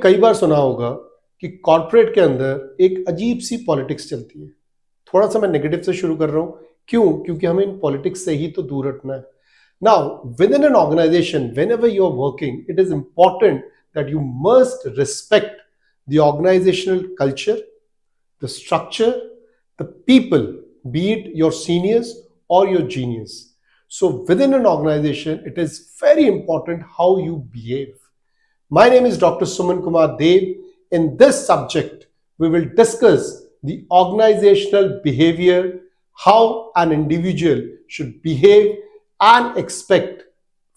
कई बार सुना होगा कि कॉर्पोरेट के अंदर एक अजीब सी पॉलिटिक्स चलती है। थोड़ा सा मैं नेगेटिव से शुरू कर रहा हूं। क्यों? क्योंकि हमें इन पॉलिटिक्स से ही तो दूर रखना है। Now within an organization whenever you are working, it is important that you must respect the organizational culture, the structure, the people, be it your seniors or your juniors. So within an organization, it is very important how you behave. My name is Dr. Suman Kumar Dev. In this subject, we will discuss the organizational behavior, how an individual should behave and expect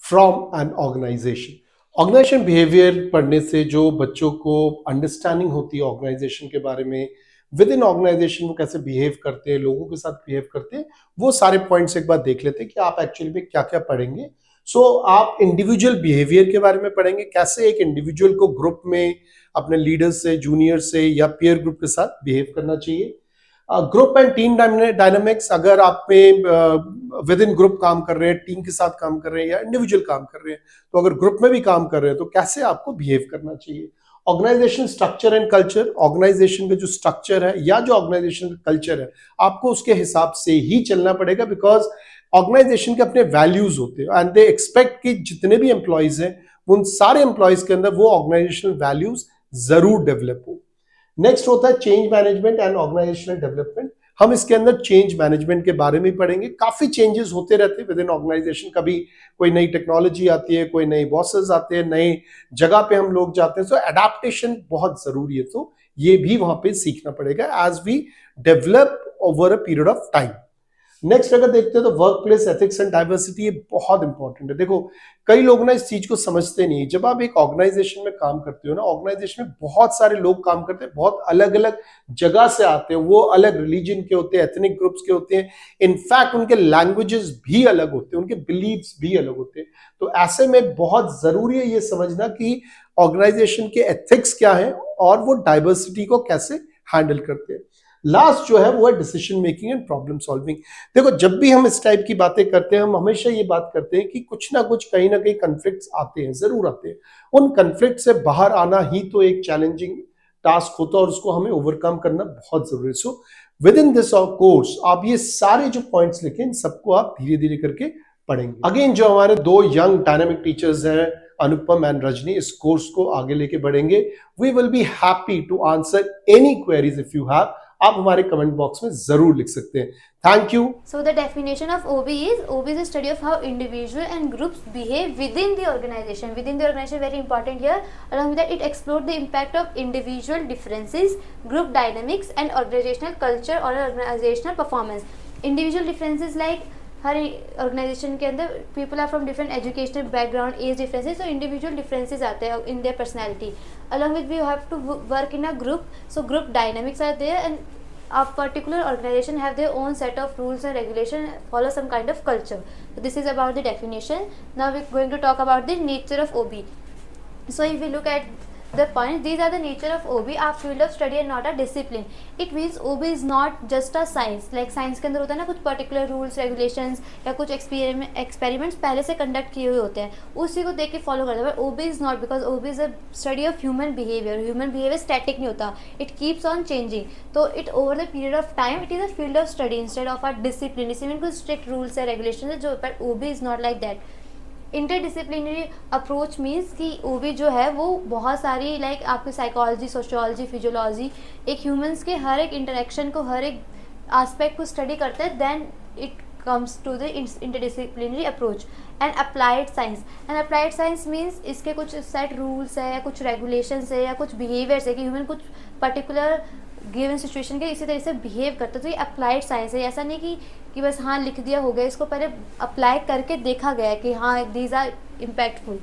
from an organization. Organization behavior पढ़ने से जो बच्चों को understanding होती है organisation के बारे में, विद इन ऑर्गेनाइजेशन वो कैसे बिहेव करते हैं, लोगों के साथ बिहेव करते हैं, वो सारे पॉइंट्स एक बार देख लेते हैं कि आप एक्चुअली में क्या क्या पढ़ेंगे। आप इंडिविजुअल बिहेवियर के बारे में पढ़ेंगे, कैसे एक इंडिविजुअल को ग्रुप में अपने लीडर से, जूनियर से या पीयर ग्रुप के साथ बिहेव करना चाहिए। ग्रुप एंड टीम डायनामिक्स, अगर आप में विद इन ग्रुप काम कर रहे हैं, टीम के साथ काम कर रहे हैं या इंडिविजुअल काम कर रहे हैं, तो अगर ग्रुप में भी काम कर रहे हैं तो कैसे आपको बिहेव करना चाहिए। Organization structure and culture, organization का जो स्ट्रक्चर है या जो ऑर्गेनाइजेशन का कल्चर है, आपको उसके हिसाब से ही चलना पड़ेगा, बिकॉज ऑर्गेनाइजेशन के अपने वैल्यूज होते हैं एंड दे एक्सपेक्ट कि जितने भी एम्प्लॉयज हैं उन सारे एम्प्लॉयज के अंदर वो ऑर्गेनाइजेशनल वैल्यूज जरूर डेवलप हो। नेक्स्ट होता है change management and organizational development. हम इसके अंदर चेंज मैनेजमेंट के बारे में पढ़ेंगे। काफी चेंजेस होते रहते हैं विद इन ऑर्गेनाइजेशन, कभी कोई नई टेक्नोलॉजी आती है, कोई नई बॉसेस आते हैं, नए जगह पे हम लोग जाते हैं, तो एडाप्टेशन बहुत जरूरी है, तो ये भी वहां पे सीखना पड़ेगा as we develop over a period of time. Next अगर देखते हैं तो workplace ethics and diversity, ये बहुत इंपॉर्टेंट है। देखो कई लोग ना इस चीज को समझते नहीं। जब आप एक ऑर्गेनाइजेशन में काम करते हो ना, ऑर्गेनाइजेशन में बहुत सारे लोग काम करते हैं, बहुत अलग अलग जगह से आते हैं, वो अलग रिलीजन के होते हैं, एथनिक ग्रुप्स के होते हैं, इनफैक्ट उनके लैंग्वेजेस भी अलग होते हैं, उनके बिलीव्स भी अलग होते हैं। तो ऐसे में बहुत जरूरी है ये समझना कि ऑर्गेनाइजेशन के एथिक्स क्या है और वो डाइवर्सिटी को कैसे हैंडल करते हैं। लास्ट जो है वो है decision making and problem solving. देखो जब भी हम इस टाइप की बातें करते हैं, हम हमेशा ये बात करते हैं कि कुछ ना कुछ कहीं ना कहीं कन्फ्लिक्ट्स आते हैं, जरूर आते हैं। उन कन्फ्लिक्ट से बाहर आना ही तो एक चैलेंजिंग टास्क होता है और उसको हमें ओवरकम करना बहुत जरूरी है। So with in this course आप ये सारे जो पॉइंट्स लिखे, इन सबको आप धीरे धीरे करके पढ़ेंगे। अगेन जो हमारे दो यंग डायनामिक टीचर्स हैं, अनुपम एंड रजनी, इस कोर्स को आगे लेके बढ़ेंगे। We will be happy to answer any queries if you have. आप हमारे कमेंट बॉक्स में जरूर लिख सकते हैं। Thank you. So the definition of OB is a study of how individual and groups behave within the organization. Within the organization, very important here. Along with that, it explored the impact of individual differences, group dynamics, and organizational culture or organizational performance. Individual differences like हर organization के अंदर people are from different educational background, age differences, तो individual differences आते हैं इन their personality. Along with we have to work in a group, so group dynamics are there and a particular organization have their own set of rules and regulation, follow some kind of culture. So this is about the definition. Now we're going to talk about the nature of OB. So if we look at the point, these are the nature of OB, a field of study and not a discipline. It means OB is not just a science, like science के अंदर होता है ना कुछ particular rules regulations या कुछ experiments पहले से conduct किए हुए होते हैं, उसी को देख के follow करते हैं। But OB is not, because OB is a study of human behavior. Human behavior static नहीं होता, it keeps on changing. तो it over the period of time it is a field of study instead of a discipline. Discipline कुछ strict rules या regulations है जो, but OB is not like that. Interdisciplinary approach means कि ओबी जो है वो बहुत सारी लाइक आपकी साइकोलॉजी, सोशियोलॉजी, फिजियोलॉजी, एक ह्यूमंस के हर एक इंटरेक्शन को, हर एक एस्पेक्ट को स्टडी करते हैं, then it comes to the interdisciplinary approach. And applied science, and applied science means इसके कुछ सेट रूल्स है या कुछ रेगुलेशंस है या कुछ बिहेवियर्स है कि ह्यूमन कुछ पर्टिकुलर गिवन सिचुएशन के इसी तरह से बिहेव करते, तो ये अप्लाइड साइंस है। ऐसा नहीं कि बस हाँ लिख दिया हो गया, इसको पहले अप्लाई करके देखा गया है कि हाँ these are impactful.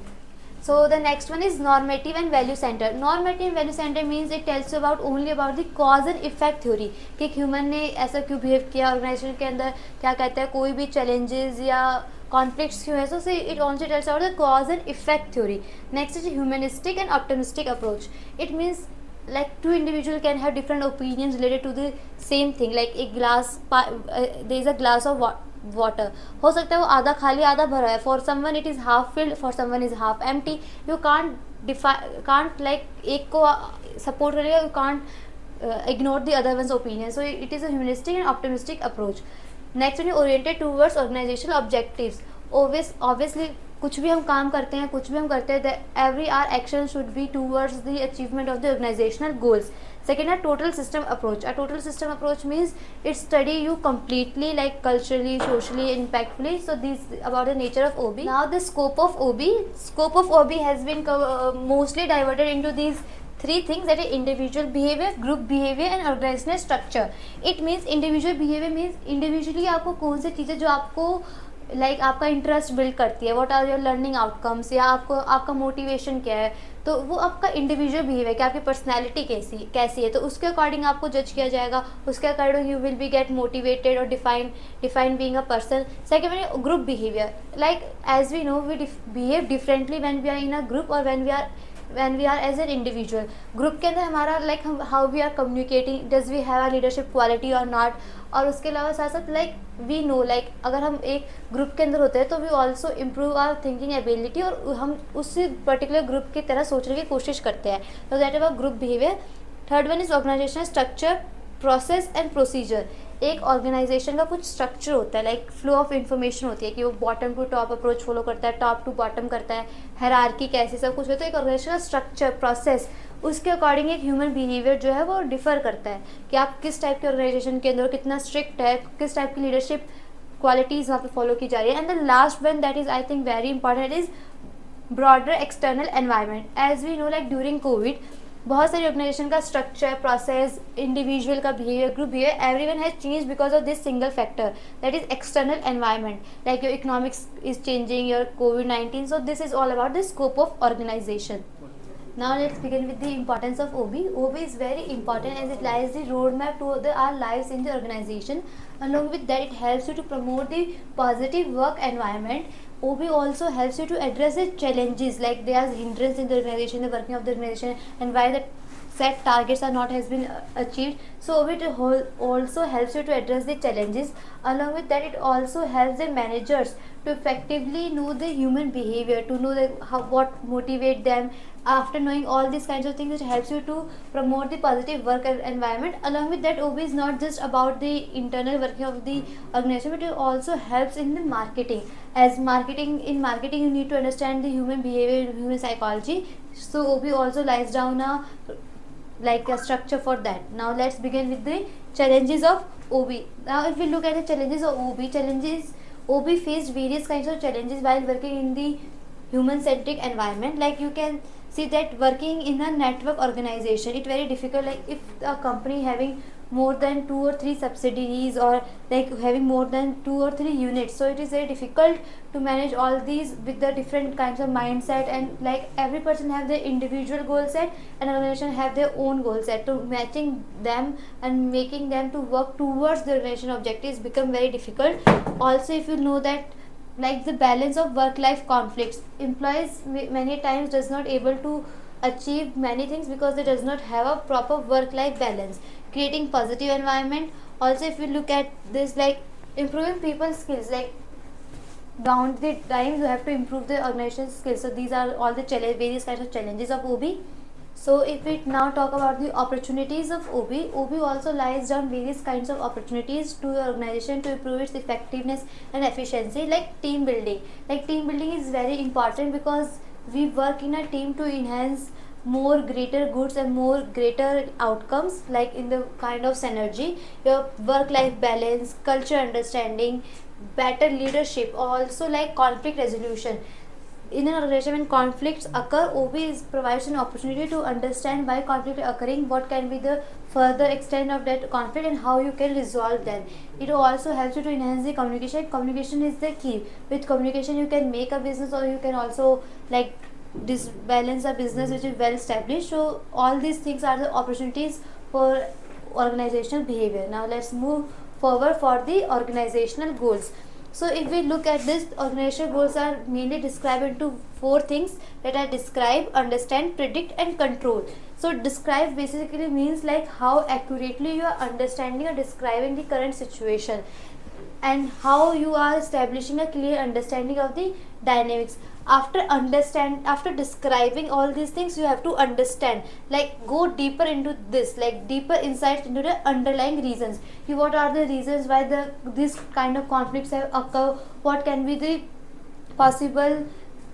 So the next one is normative and value center. Normative and value center means it tells you about only about the cause and effect theory, कि ह्यूमन ने ऐसा क्यों बिहेव किया, ऑर्गेनाइजेशन के अंदर क्या कहते हैं, कोई भी चैलेंजेस या कॉन्फ्लिक्ट्स क्यों है, so it only tells about the cause and effect theory. Next is humanistic and optimistic approach. It means like two individuals can have different opinions related to the same thing, like a glass, there is a glass of water, हो सकता है वो आधा खाली आधा भरा है, for someone it is half filled, for someone is half empty. You can't can't like एक को support करेगा, you can't ignore the other one's opinion. So it is a humanistic and optimistic approach. Next one is oriented towards organizational objectives. Obviously कुछ भी हम काम करते हैं, कुछ भी हम करते हैं, every our action should be towards the achievement of the organizational goals. Second, a total system approach. A total system approach means it study you completely, like culturally, socially, impactfully. So this about the nature of OB. Now the scope of OB. Scope of OB has been mostly diverted into these three things, that is individual behavior, group behavior and organizational structure. It means individual behavior means individually आपको कौन सी चीज़ें जो आपको like आपका interest build करती है, what are your learning outcomes, या आपको आपका मोटिवेशन क्या है, तो वो आपका इंडिविजुअल बिहेवियर कि आपकी पर्सनैलिटी कैसी है, तो उसके अकॉर्डिंग आपको जज किया जाएगा, उसके according you will be get motivated और define being a person. Second, group behaviour. Like as we know we behave differently when we are in a group और when we are as an individual. Group के अंदर हमारा like how we are communicating, does we have a leadership quality और not. और उसके अलावा साथ साथ लाइक वी नो लाइक अगर हम एक ग्रुप के अंदर होते हैं तो we also improve our thinking ability, और हम उसी पर्टिकुलर ग्रुप की तरह सोचने की कोशिश करते हैं. तो that is a group behavior. Third one is organizational structure, process and procedure. एक ऑर्गेनाइजेशन का कुछ स्ट्रक्चर होता है, लाइक फ्लो ऑफ इन्फॉर्मेशन होती है कि वो bottom to top approach follow करता है, टॉप टू बॉटम करता है, हायरार्की कैसी, सब कुछ होता है. एक ऑर्गेनाइजेशन का स्ट्रक्चर, प्रोसेस, उसके अकॉर्डिंग एक ह्यूमन बिहेवियर जो है वो डिफर करता है कि आप किस टाइप के ऑर्गेनाइजेशन के अंदर कितना स्ट्रिक्ट है, किस टाइप की लीडरशिप क्वालिटीज़ वहाँ पे फॉलो की जा रही है. And the last one that is I think very important is broader external environment. As we know like during COVID बहुत सारी ऑर्गेनाइजेशन का स्ट्रक्चर, प्रोसेस, इंडिविजुअल का behavior, group behavior, everyone has change because of this single factor that is external environment. Like your economics is changing, your COVID-19. So this is all about the scope of organization. Now let's begin with the importance of OB. OB is very important as it lies the roadmap to our lives in the organization. Along with that, it helps you to promote the positive work environment. OB also helps you to address the challenges, like there are hindrance in the organization, the working of the organization, and why the set targets are not has been achieved. So OB also helps you to address the challenges. Along with that, it also helps the managers to effectively know the human behavior, to know what motivate them. After knowing all these kinds of things, it helps you to promote the positive work environment. Along with that, OB is not just about the internal working of the organization, but it also helps in the marketing. As in marketing you need to understand the human behavior, human psychology. So OB also lies down a structure for that. Now let's begin with the challenges of OB. Now if we look at the challenges of OB faced various kinds of challenges while working in the human centric environment. Like you can see that working in a network organization, it's very difficult. Like if a company having more than 2 or 3 subsidiaries, or like having more than 2 or 3 units, so it is very difficult to manage all these with the different kinds of mindset, and like every person have their individual goal set and organization have their own goal set. To matching them and making them to work towards the organization objectives become very difficult. Also, if you know that like the balance of work life conflicts, employees many times does not able to achieve many things because they does not have a proper work life balance. Creating positive environment. Also, if you look at this, like improving people's skills, like down the time you have to improve the organization skills. So these are all the various kinds of challenges of OB. So if we now talk about the opportunities of OB, OB also lies down various kinds of opportunities to your organization to improve its effectiveness and efficiency. Like team building. Like team building is very important because we work in a team to enhance more greater goods and more greater outcomes, like in the kind of synergy, your work life balance, culture understanding, better leadership, also like conflict resolution. In an organization when conflicts occur, OB provides an opportunity to understand why conflict is occurring, what can be the further extent of that conflict, and how you can resolve them. It also helps you to enhance the communication. Communication is the key. With communication you can make a business, or you can also like balance a business which is well established. So all these things are the opportunities for organizational behavior. Now let's move forward for the organizational goals. So if we look at this, organizational goals are mainly described into 4 things, that are describe, understand, predict and control. So describe basically means like how accurately you are understanding or describing the current situation, and how you are establishing a clear understanding of the dynamics. after describing all these things, you have to understand, like go deeper into this, like deeper insights into the underlying reasons. What are the reasons why this kind of conflicts have occurred, what can be the possible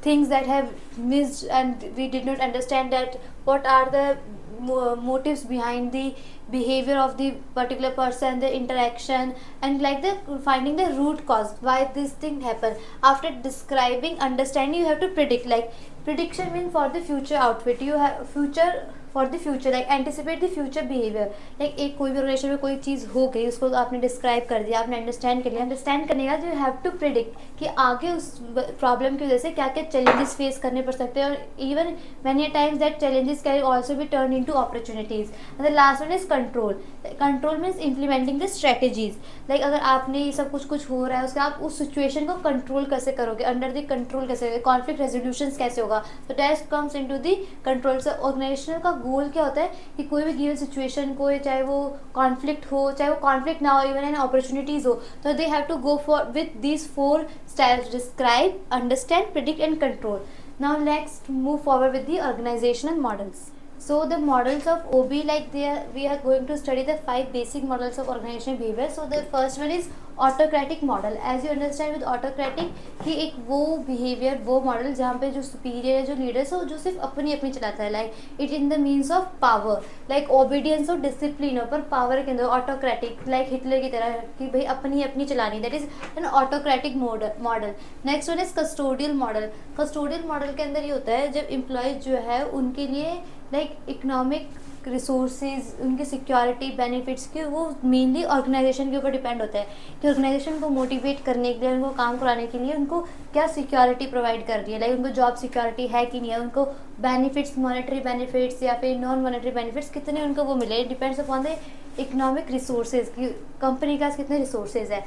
things that have missed and we did not understand, that what are the motives behind the behavior of the particular person, the interaction, and like the finding the root cause why this thing happen. After describing, understanding, you have to predict. Like prediction means for the future outfit, you have future for the future, like anticipate the future behaviour. Like एक कोई भी organisation में कोई चीज़ हो गई, उसको तो आपने डिस्क्राइब कर दिया, आपने अंडरस्टैंड कर लिया. अंडरस्टैंड करने का यू हैव टू प्रिडिक्ट कि आगे उस प्रॉब्लम की वजह से क्या क्या चैलेंजेस फेस करने पड़ सकते हैं, और even many times that challenges can also be turn into opportunities. And the last one is control. Control means implementing the strategies. Like अगर आपने ये सब कुछ हो रहा है, उसके आप उस सिचुएशन को कंट्रोल कैसे करोगे, अंडर द कंट्रोल कैसे करोगे, कॉन्फ्लिक्ट रेजोल्यूशन कैसे होगा. तो that comes into the control. Say organization का गोल क्या होता है कि कोई भी गिवन सिचुएशन को, चाहे वो कॉन्फ्लिक्ट हो, चाहे वो कॉन्फ्लिक्ट ना हो, इवन एन अपॉर्चुनिटीज हो, तो they have to go for with these 4 styles: describe, understand, predict and control. Now let's move forward with the organizational models. So the models of OB, like we are going to study the 5 basic models of organizational behavior. So the first one is autocratic model. As you understand with autocratic कि एक वो behavior, वो model जहाँ पे जो superior है, जो leaders हो, जो सिर्फ अपनी अपनी चलाता है, like it in the means of power, like obedience और discipline हो, पर power के अंदर autocratic, like हिटलर की तरह कि भाई अपनी अपनी चलानी, that is an autocratic model. Next one is custodial model. Custodial model के अंदर ये होता है जब employees जो है उनके लिए लाइक इकोनॉमिक रिसोर्सेज, उनकी सिक्योरिटी, बेनिफिट्स के, वो मेनली ऑर्गेनाइजेशन के ऊपर डिपेंड होता है कि ऑर्गेनाइजेशन को मोटिवेट करने के लिए, उनको काम कराने के लिए उनको क्या सिक्योरिटी प्रोवाइड कर रही है, लाइक उनको जॉब सिक्योरिटी है कि नहीं है, उनको बेनिफिट्स, मॉनेटरी बेनिफिट्स या फिर नॉन मॉनेटरी बेनिफिट्स कितने उनको वो मिले. Depends upon the economic resources कि कंपनी का कितने रिसोर्सेज है.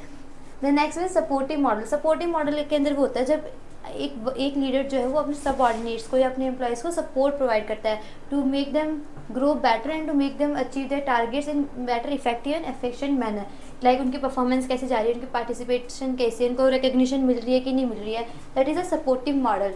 The next is supportive model. Supportive model के अंदर वो होता है जब एक लीडर जो है वो अपने सबऑर्डिनेट्स को या अपने एम्प्लॉयज़ को सपोर्ट प्रोवाइड करता है to make them grow better and to make them achieve their targets in better, effective and efficient manner. Like उनकी परफॉर्मेंस कैसे जा रही है, उनकी पार्टिसिपेशन कैसे है, उनको रिकग्निशन मिल रही है कि नहीं मिल रही है. That is a supportive model.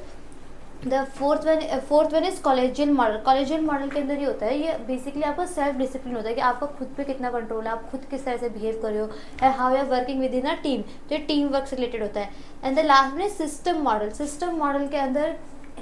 The fourth one is collegial model. Collegial model के अंदर ये होता है, ये बेसिकली आपका सेल्फ डिसिप्लिन होता है कि आपका खुद पे कितना कंट्रोल है, आप खुद किस तरह से बिहेव कर रहे हो, and how you are working within a team, जो टीम वर्क से रिलेटेड होता है. एंड द लास्ट में सिस्टम मॉडल. सिस्टम मॉडल के अंदर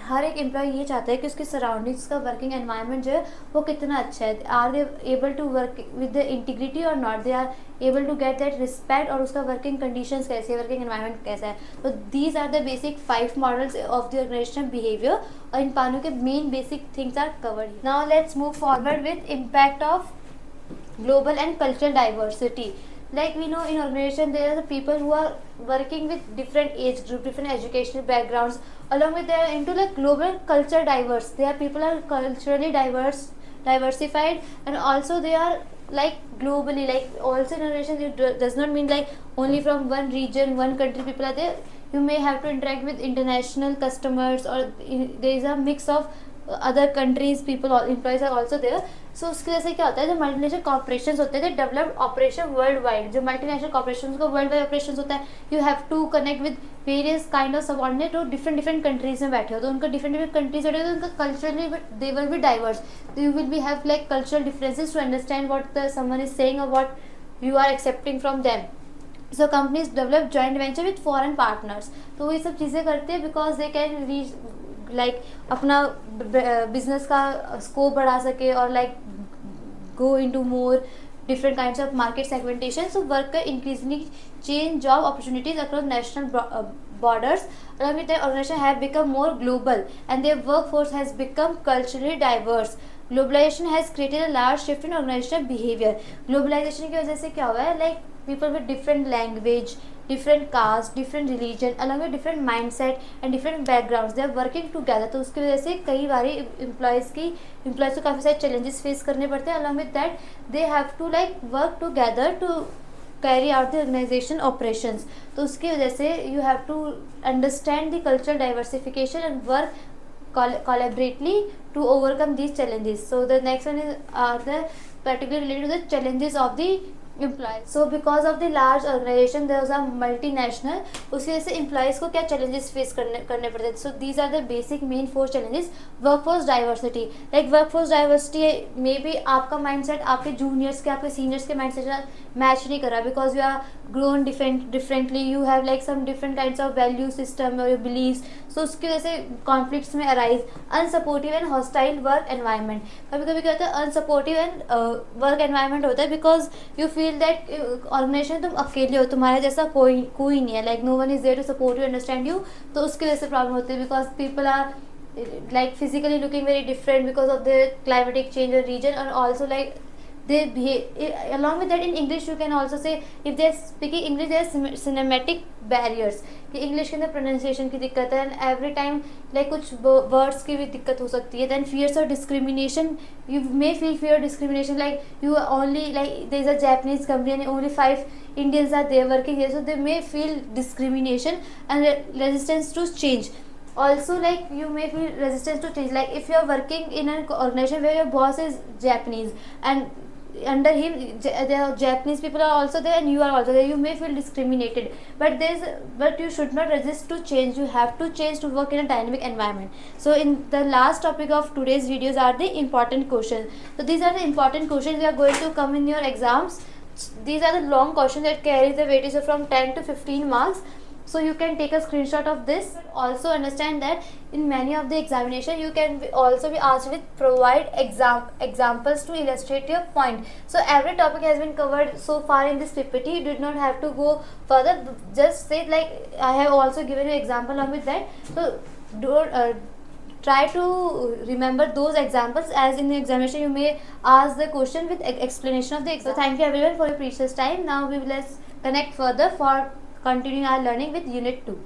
हर एक एम्प्लॉय ये चाहता है कि उसके सराउंडिंग्स का वर्किंग एनवायरनमेंट जो है वो कितना अच्छा है. Are they able to work with the integrity और not, they are able to get that respect, और उसका वर्किंग कंडीशंस कैसे है, वर्किंग एनवायरनमेंट कैसा है. तो these are the basic 5 models of the organizational behavior, और इन पानों के main basic things are covered. Now let's move forward with impact of global and cultural diversity. Like we know in organization there are the people who are working with different age group, different educational backgrounds, along with they are into like global culture diverse. They are people are culturally diversified, and also they are like globally, like also in organization it does not mean like only from one region, one country people are there. You may have to interact with international customers, or there is a mix of other countries people, employees are also there. So उसकी वजह से क्या होता है, जो multinational corporations होते हैं, developed operation worldwide. जो मल्टीनेशनल कॉर्पोरेशंस को वर्ल्ड वाइड ऑपरेशंस होता है, you have to connect with various kind of subordinate, और डिफरेंट कंट्रीज में बैठे हो, तो उनका डिफरेंट कंट्रीज बैठे हो, तो उनका culturally they will be diverse. तो you will be have like cultural differences to understand what the someone is saying और what you are accepting from them. So companies develop joint venture with foreign partners. तो वो ये सब चीज़ें करते हैं because they can reach like अपना business का स्कोप बढ़ा सके, और like go into more different kinds of market segmentation. So worker increasingly change job opportunities across national borders. Along with the organization have become more global, and their workforce has become culturally diverse. Globalization has created a large shift in organizational behavior. Globalization की वजह से क्या हुआ है, like people with different language, different caste, different religion, along with different mindset and different backgrounds, they are working together. तो उसकी वजह से कई बारी एम्प्लॉयज़ को काफ़ी सारे चैलेंजेस फेस करने पड़ते हैं. along with that they have to like work together to carry out the organization operations. तो उसकी वजह से you have to understand the cultural diversification and work collaboratively to overcome these challenges. So the next one is the particularly related to the challenges of the employees. So because of the large organization, those are multinational, उसकी वजह से employees को क्या challenges face करने पड़ते हैं. So these are the basic main 4 challenges. Workforce diversity, like workforce diversity maybe आपका mindset आपके juniors के आपके seniors के mindset से match नहीं कर रहा, because you are grown differently, you have like some different kinds of value system or beliefs. So उसकी वजह से conflicts में arise. Unsupportive and hostile work environment, कभी कभी क्या होता है unsupportive and work environment होता है because you feel that organisation तुम अकेले हो, तुम्हारे जैसा कोई नहीं है, like no one is there to support you, understand you. तो उसकी वजह से प्रॉब्लम होती है because people are like physically looking very different because of the climatic change or region, or also like they behave. Along with that, in English you can also say, if they are speaking English, there are cinematic barriers कि English के अंदर pronunciation की दिक्कत है, and every time like कुछ words की भी दिक्कत हो सकती है. देन फियर्स और discrimination, you may feel fear discrimination, like you only like there is a Japanese company and only 5 Indians are there working here, so they may feel discrimination and resistance to change. Also, like you may feel resistance to change, like if you are working in an organization where your boss is Japanese and under him there are Japanese people are also there and you are also there, you may feel discriminated, but you should not resist to change. You have to change to work in a dynamic environment. So in the last topic of today's videos are the important questions. So these are the important questions that are going to come in your exams. These are the long questions that carry the weightage from 10 to 15 marks. So you can take a screenshot of this. Also understand that in many of the examination you can also be asked with provide examples to illustrate your point. So every topic has been covered so far in this PPT. You did not have to go further, just say like I have also given you example along with that. So don't try to remember those examples, as in the examination you may ask the question with explanation of the exam. So thank you everyone for your precious time. Now we will let's connect further for continuing our learning with unit 2.